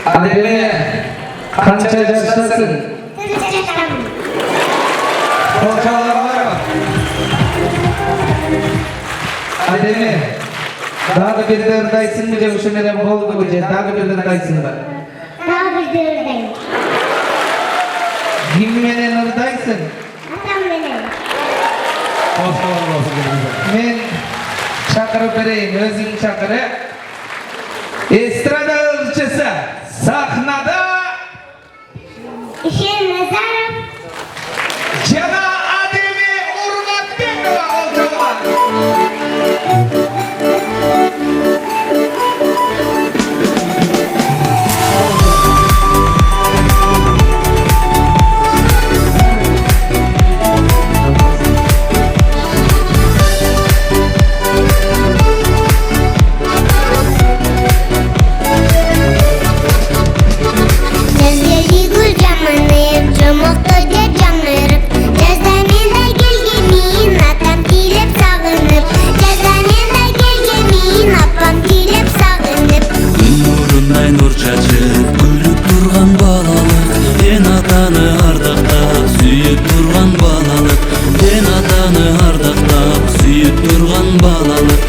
Ademe kança yaştasın? Kolçalar var mı? Ademe daha da bir dırdaysın mı diye düşünürüm oldu mu diye daha da bir dırdaysın mı? Daha bir dırdayım. Kimmenin dırdaysın? Atam benim. Men çakırıp vereyim, özün çakırı. Estrada ırçısı sahnada İşin mezarım. Cana Adem'i Urmatbekova olacaklar. Gözleri gül camlanıp, çomukta gel camlanıp. Gözlerine gel gemin, atam kilip sağınıp. Gözlerine gel gemin, apam kilip sağınıp. Gün nurunday nur çaçıp gülüp durgan balalık. En atanı ardaqtap sүйüp durgan balalık. En atanı ardaqtap sүйüp durgan balalık.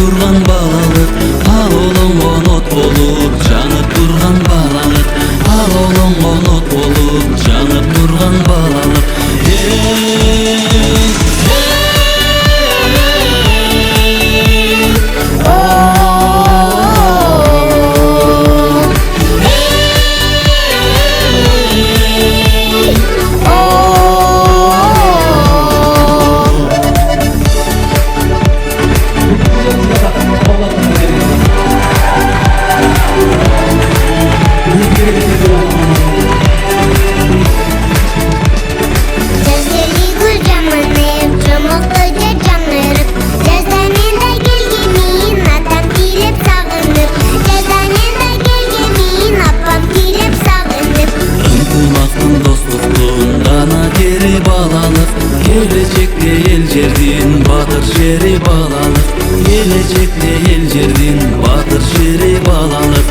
Durgan balalık, al oğlum onot olur, canıp durgan balalık. Al oğlum onot olur, canıp durgan balalık. Gözleri gül camlanıp, çomukta gel camlanıp. Gözlerine gel gemin, atam kilip sağınıp. Gözlerine gel gemin, apam kilip sağınıp. Ынтымақтың достықтың ғана кері балалық. Келешекте ел жердин батыр шери балалық. Келешекте ел жердин батыр шери балалық.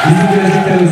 Bizim geleceklerimiz